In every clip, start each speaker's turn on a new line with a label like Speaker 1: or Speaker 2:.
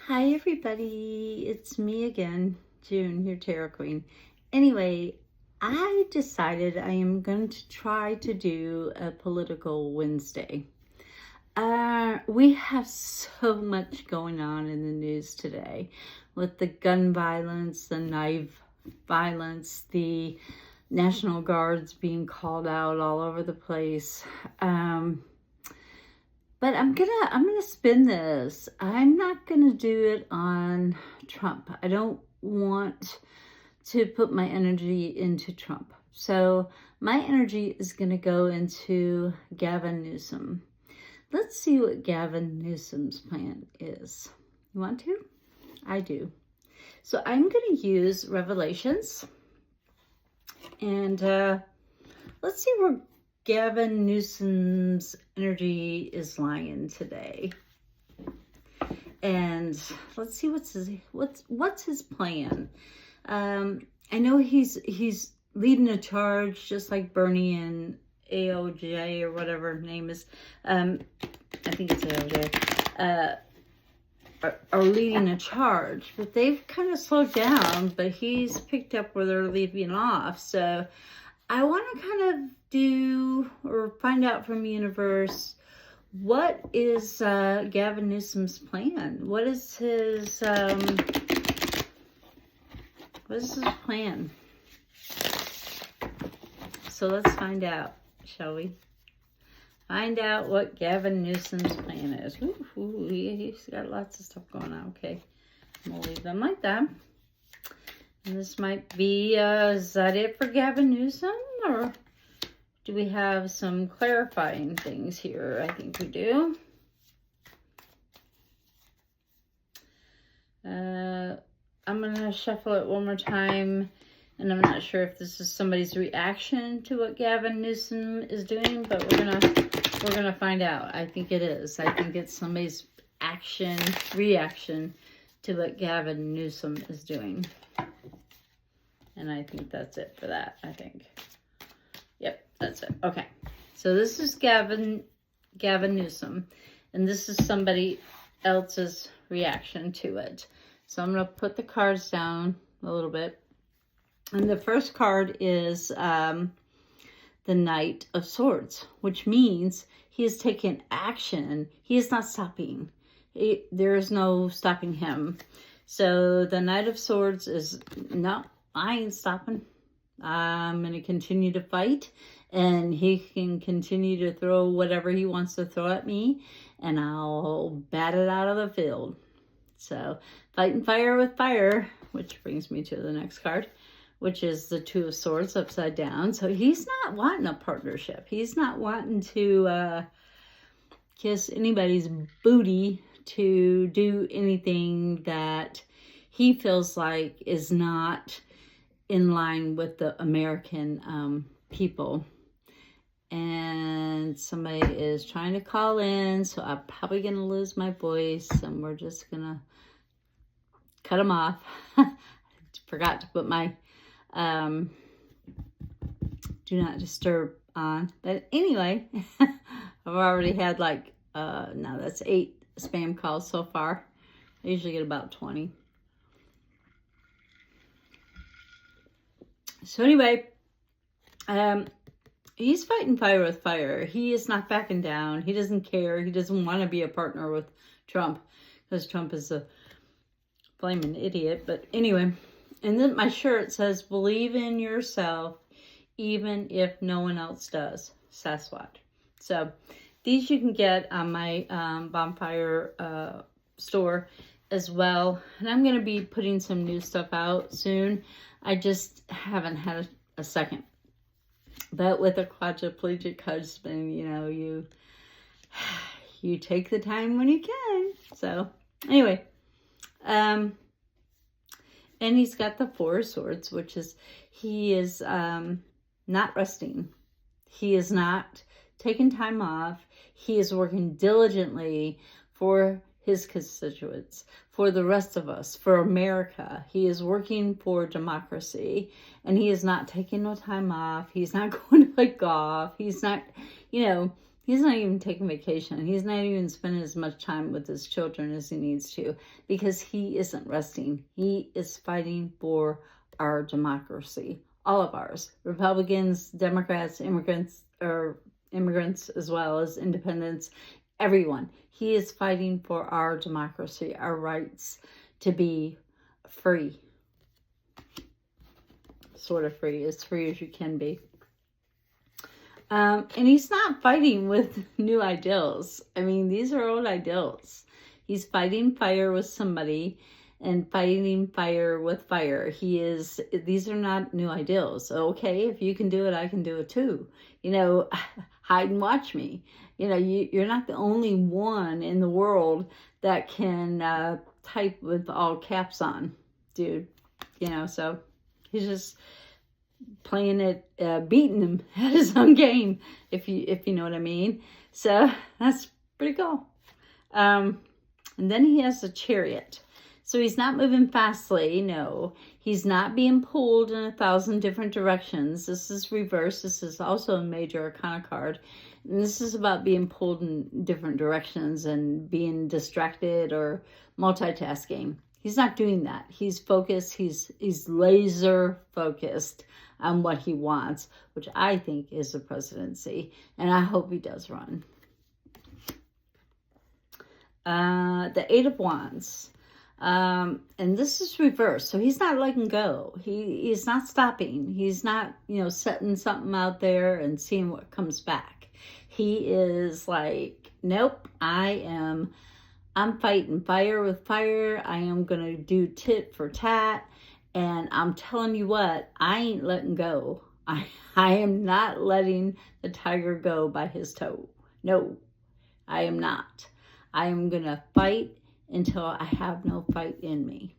Speaker 1: Hi everybody, it's me again, June, your Tarot Queen. Anyway, I decided I am going to try to do a political Wednesday. We have so much going on in the news today with the gun violence, the knife violence, the National Guards being called out all over the place. But I'm gonna spin this. I'm not gonna do it on Trump. I don't want to put my energy into Trump. So my energy is gonna go into Gavin Newsom. Let's see what Gavin Newsom's plan is. You want to? I do. So I'm gonna use Revelations, and let's see where Gavin Newsom's energy is lying today. And let's see what's his plan. I know he's leading a charge, just like Bernie and AOJ or whatever her name is. I think it's AOJ. Are leading a charge, but they've kind of slowed down. But he's picked up where they're leaving off. So I want to kind of do or find out from the universe, what is Gavin Newsom's plan? What is his plan? So let's find out, shall we? Find out what Gavin Newsom's plan is. Ooh, he's got lots of stuff going on. Okay, I'm gonna leave them like that. And this might be, is that it for Gavin Newsom? Or do we have some clarifying things here? I think we do. I'm going to shuffle it one more time. And I'm not sure if this is somebody's reaction to what Gavin Newsom is doing, but we're gonna find out. I think it is. I think it's somebody's reaction to what Gavin Newsom is doing. And I think that's it for that, I think. Yep, that's it. Okay. So this is Gavin Newsom. And this is somebody else's reaction to it. So I'm going to put the cards down a little bit. And the first card is the Knight of Swords, which means he is taking action. He is not stopping. There is no stopping him. So the Knight of Swords is, no, I ain't stopping. I'm going to continue to fight, and he can continue to throw whatever he wants to throw at me, and I'll bat it out of the field. So fighting fire with fire, which brings me to the next card, which is the Two of Swords upside down. So he's not wanting a partnership. He's not wanting to kiss anybody's booty to do anything that he feels like is not in line with the American people. And somebody is trying to call in, so I'm probably going to lose my voice, and we're just going to cut them off. Forgot to put my do not disturb on. But anyway, I've already had like, no, that's 8 spam calls so far. I usually get about 20. So anyway, he's fighting fire with fire. He is not backing down. He doesn't care. He doesn't want to be a partner with Trump, because Trump is a flaming idiot. But anyway, and then my shirt says, believe in yourself, even if no one else does. Sasquatch. So these you can get on my bonfire store as well. And I'm going to be putting some new stuff out soon. I just haven't had a second. But with a quadriplegic husband, you know, you take the time when you can. So anyway, and he's got the Four of Swords, which is, he is not resting. He is not taking time off. He is working diligently for his constituents, for the rest of us, for America. He is working for democracy, and he is not taking no time off. He's not going to play golf. He's not, you know, He's not even taking vacation. He's not even spending as much time with his children as he needs to, because he isn't resting. He is fighting for our democracy, all of ours, Republicans, Democrats, immigrants as well as independents, everyone. He is fighting for our democracy, our rights to be free. Sort of free, as free as you can be. And he's not fighting with new ideals. I mean, these are old ideals. He's fighting fire with somebody and fighting fire with fire. These are not new ideals. Okay, if you can do it, I can do it too. You know, hide and watch me. You know, you're not the only one in the world that can type with all caps on, dude. You know, so he's just playing it, beating him at his own game, if you know what I mean. So that's pretty cool. And then he has a chariot. So he's not moving fastly, no. He's not being pulled in 1,000 different directions. This is reverse. This is also a major arcana card. And this is about being pulled in different directions and being distracted or multitasking. He's not doing that. He's focused. He's laser focused on what he wants, which I think is the presidency. And I hope he does run. The Eight of Wands. And this is reversed. So he's not letting go. He's not stopping. He's not, setting something out there and seeing what comes back. He is like, nope, I'm fighting fire with fire. I am going to do tit for tat. And I'm telling you what, I ain't letting go. I am not letting the tiger go by his toe. No, I am not. I am going to fight until I have no fight in me.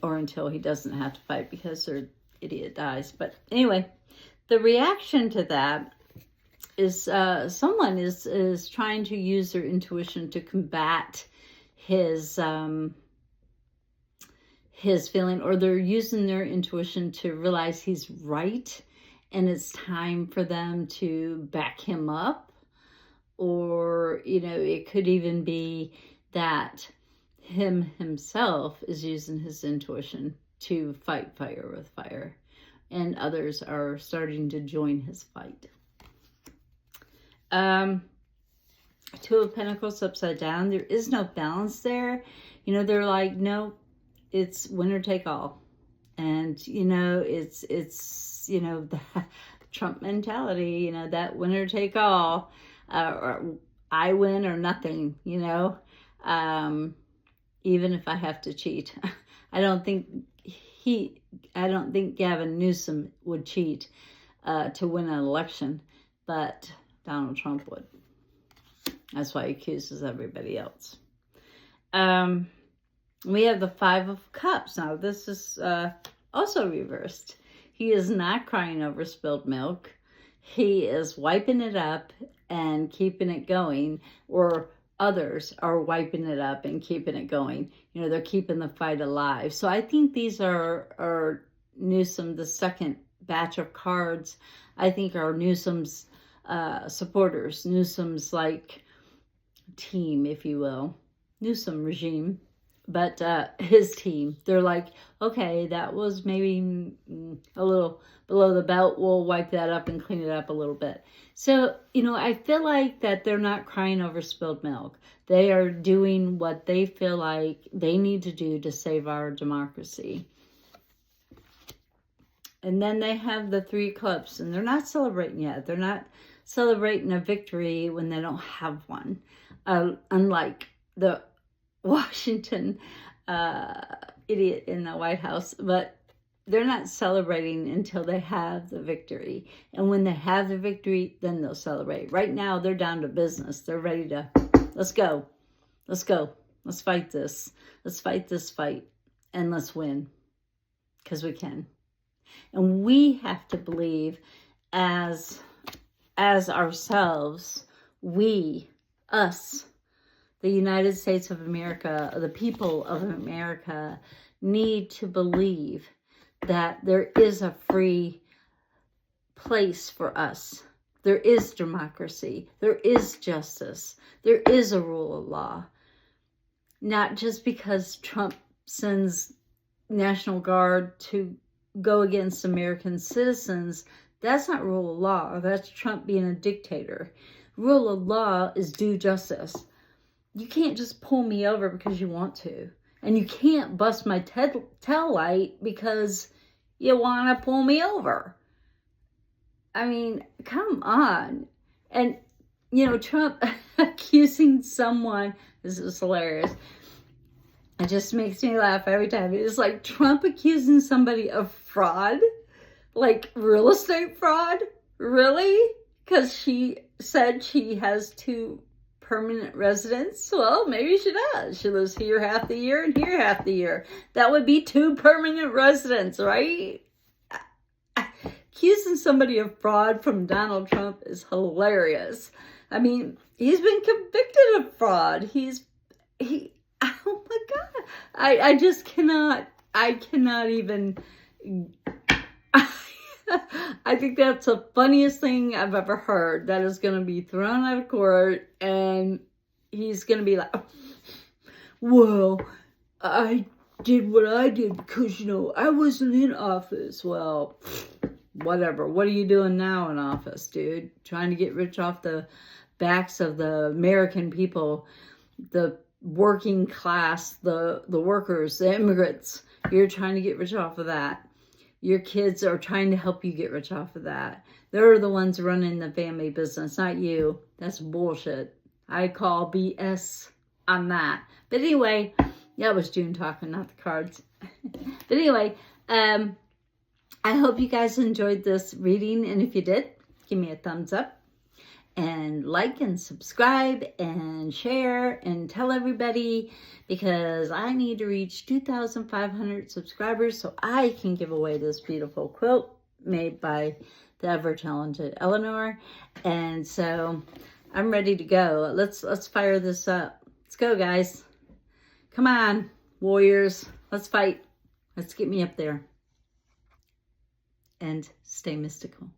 Speaker 1: Or until he doesn't have to fight because their idiot dies. But anyway, the reaction to that is someone is trying to use their intuition to combat his feeling, or they're using their intuition to realize he's right and it's time for them to back him up. Or, it could even be that himself is using his intuition to fight fire with fire, and others are starting to join his fight. Two of Pentacles upside down. There is no balance there. They're like, no, it's winner take all. And, it's the Trump mentality, that winner take all, or I win or nothing, even if I have to cheat. I don't think Gavin Newsom would cheat to win an election, but Donald Trump would. That's why he accuses everybody else. We have the Five of Cups. Now, this is also reversed. He is not crying over spilled milk. He is wiping it up and keeping it going, or others are wiping it up and keeping it going. They're keeping the fight alive. So I think these are Newsom, the second batch of cards, I think are Newsom's supporters, Newsom's team, if you will, Newsom regime, but his team. They're like, okay, that was maybe a little below the belt. We'll wipe that up and clean it up a little bit. So, I feel like that they're not crying over spilled milk. They are doing what they feel like they need to do to save our democracy. And then they have the Three of Cups, and they're not celebrating yet. They're not celebrating a victory when they don't have one. Unlike the Washington idiot in the White House. But they're not celebrating until they have the victory. And when they have the victory, then they'll celebrate. Right now, they're down to business. They're ready to, let's go. Let's go. Let's fight this. Let's fight this fight. And let's win. Because we can. And we have to believe as ourselves, us, the United States of America, the people of America, need to believe that there is a free place for us There is democracy. There is justice. There is a rule of law. Not just because Trump sends National Guard to go against American citizens. That's not rule of law. That's Trump being a dictator. Rule of law is due justice. You can't just pull me over because you want to. And you can't bust my tail light because you want to pull me over. I mean, come on. And, you know, Trump accusing someone, this is hilarious. It just makes me laugh every time. It's like Trump accusing somebody of fraud, like real estate fraud. Really? Because she said she has 2 permanent residents. Well, maybe she does. She lives here half the year and here half the year. That would be 2 permanent residents, right? Accusing somebody of fraud from Donald Trump is hilarious. I mean, he's been convicted of fraud. Oh my God. I just cannot, I cannot even, I think that's the funniest thing I've ever heard. That is going to be thrown out of court and he's going to be like, well, I did what I did because, you know, I wasn't in office. Well, whatever. What are you doing now in office, dude? Trying to get rich off the backs of the American people, the working class, the workers, the immigrants. You're trying to get rich off of that. Your kids are trying to help you get rich off of that. They're the ones running the family business, not you. That's bullshit. I call BS on that. But anyway, that was June talking, not the cards. But anyway, I hope you guys enjoyed this reading. And if you did, give me a thumbs up. And like and subscribe and share and tell everybody, because I need to reach 2,500 subscribers so I can give away this beautiful quilt made by the ever-talented Eleanor. And so I'm ready to go. Let's fire this up. Let's go, guys. Come on, warriors. Let's fight. Let's get me up there. And stay mystical.